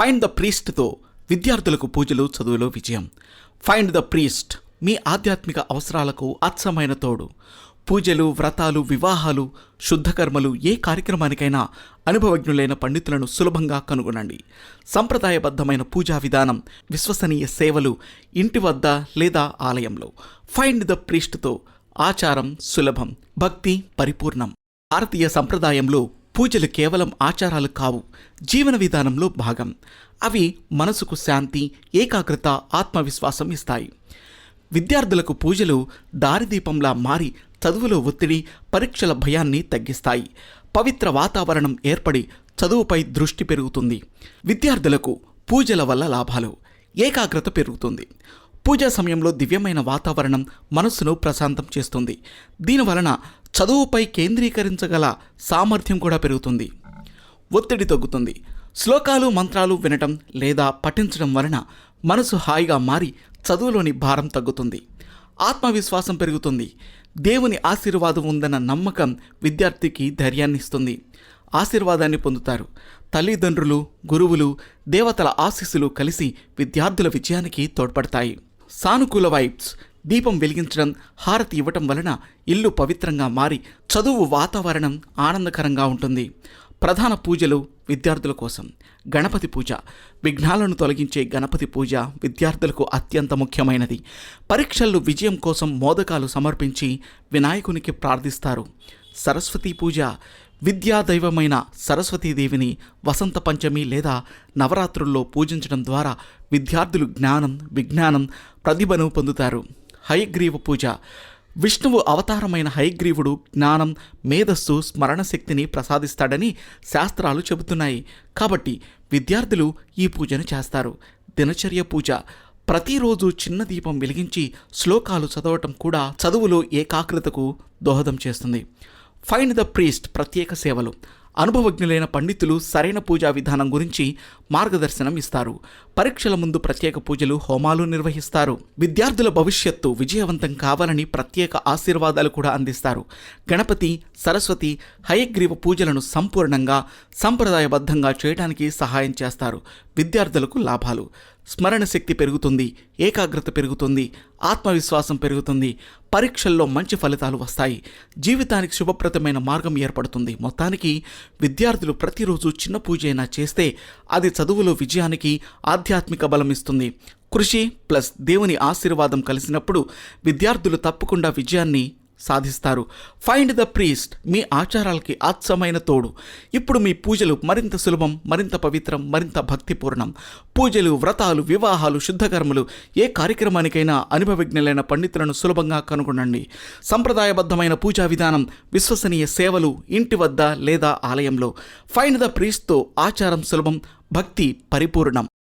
Find the ప్రీస్ట్తో విద్యార్థులకు పూజలు చదువులో విజయం. ఫైండ్ ద ప్రీస్ట్ మీ ఆధ్యాత్మిక అవసరాలకు అచ్చమైన తోడు. పూజలు, వ్రతాలు, వివాహాలు, శుద్ధకర్మలు ఏ కార్యక్రమానికైనా అనుభవజ్ఞులైన పండితులను సులభంగా కనుగొనండి. సంప్రదాయబద్ధమైన పూజా విధానం, విశ్వసనీయ సేవలు ఇంటి వద్ద లేదా ఆలయంలో. ఫైండ్ ద ప్రీస్ట్తో ఆచారం సులభం, భక్తి పరిపూర్ణం. భారతీయ సంప్రదాయంలో పూజలు కేవలం ఆచారాలు కావు, జీవన విధానంలో భాగం. అవి మనసుకు శాంతి, ఏకాగ్రత, ఆత్మవిశ్వాసం ఇస్తాయి. విద్యార్థులకు పూజలు దారిదీపంలా మారి చదువులో ఒత్తిడి, పరీక్షల భయాన్ని తగ్గిస్తాయి. పవిత్ర వాతావరణం ఏర్పడి చదువుపై దృష్టి పెరుగుతుంది. విద్యార్థులకు పూజల వల్ల లాభాలు: ఏకాగ్రత పెరుగుతుంది. పూజా సమయంలో దివ్యమైన వాతావరణం మనస్సును ప్రశాంతం చేస్తుంది. దీనివలన చదువుపై కేంద్రీకరించగల సామర్థ్యం కూడా పెరుగుతుంది. ఒత్తిడి తగ్గుతుంది. శ్లోకాలు, మంత్రాలు వినటం లేదా పఠించడం వలన మనసు హాయిగా మారి చదువులోని భారం తగ్గుతుంది. ఆత్మవిశ్వాసం పెరుగుతుంది. దేవుని ఆశీర్వాదం ఉందన్న నమ్మకం విద్యార్థికి ధైర్యాన్ని ఇస్తుంది. ఆశీర్వాదాన్ని పొందుతారు. తల్లిదండ్రులు, గురువులు, దేవతల ఆశీస్సులు కలిసి విద్యార్థుల విజయానికి తోడ్పడతాయి. సానుకూల వైబ్స్: దీపం వెలిగించడం, హారతి ఇవ్వటం వలన ఇల్లు పవిత్రంగా మారి చదువు వాతావరణం ఆనందకరంగా ఉంటుంది. ప్రధాన పూజలు విద్యార్థుల కోసం: గణపతి పూజ. విఘ్నాలను తొలగించే గణపతి పూజ విద్యార్థులకు అత్యంత ముఖ్యమైనది. పరీక్షల్లో విజయం కోసం మోదకాలు సమర్పించి వినాయకునికి ప్రార్థిస్తారు. సరస్వతీ పూజ. విద్యాదైవమైన సరస్వతీదేవిని వసంత పంచమి లేదా నవరాత్రుల్లో పూజించడం ద్వారా విద్యార్థులు జ్ఞానం, విజ్ఞానం, ప్రతిభను పొందుతారు. హయగ్రీవ పూజ. విష్ణువు అవతారమైన హయగ్రీవుడు జ్ఞానం, మేధస్సు, స్మరణశక్తిని ప్రసాదిస్తాడని శాస్త్రాలు చెబుతున్నాయి. కాబట్టి విద్యార్థులు ఈ పూజను చేస్తారు. దినచర్య పూజ. ప్రతిరోజు చిన్న దీపం వెలిగించి శ్లోకాలు చదవటం కూడా చదువులో ఏకాగ్రతకు దోహదం చేస్తుంది. ఫైండ్ ద ప్రీస్ట్ ప్రత్యేక సేవలు. అనుభవజ్ఞులైన పండితులు సరైన పూజా విధానం గురించి మార్గదర్శనం ఇస్తారు. పరీక్షల ముందు ప్రత్యేక పూజలు, హోమాలు నిర్వహిస్తారు. విద్యార్థుల భవిష్యత్తు విజయవంతం కావాలని ప్రత్యేక ఆశీర్వాదాలు కూడా అందిస్తారు. గణపతి, సరస్వతి, హయగ్రీవ పూజలను సంపూర్ణంగా, సంప్రదాయబద్ధంగా చేయడానికి సహాయం చేస్తారు. విద్యార్థులకు లాభాలు: స్మరణ శక్తి పెరుగుతుంది, ఏకాగ్రత పెరుగుతుంది, ఆత్మవిశ్వాసం పెరుగుతుంది, పరీక్షల్లో మంచి ఫలితాలు వస్తాయి, జీవితానికి శుభప్రదమైన మార్గం ఏర్పడుతుంది. మొత్తానికి విద్యార్థులు ప్రతిరోజు చిన్న పూజ అయినా చేస్తే అది చదువులో విజయానికి ఆధ్యాత్మిక బలం ఇస్తుంది. కృషి ప్లస్ దేవుని ఆశీర్వాదం కలిసినప్పుడు విద్యార్థులు తప్పకుండా విజయాన్ని సాధిస్తారు. ఫైండ్ ద ప్రీస్ట్ మీ ఆచారాలకి అచ్చమైన తోడు. ఇప్పుడు మీ పూజలు మరింత సులభం, మరింత పవిత్రం, మరింత భక్తిపూర్ణం. పూజలు, వ్రతాలు, వివాహాలు, శుద్ధకర్మలు ఏ కార్యక్రమానికైనా అనుభవజ్ఞులైన పండితులను సులభంగా కనుగొనండి. సంప్రదాయబద్ధమైన పూజా విధానం, విశ్వసనీయ సేవలు ఇంటి వద్ద లేదా ఆలయంలో. ఫైండ్ ద ప్రీస్ట్తో ఆచారం సులభం, భక్తి పరిపూర్ణం.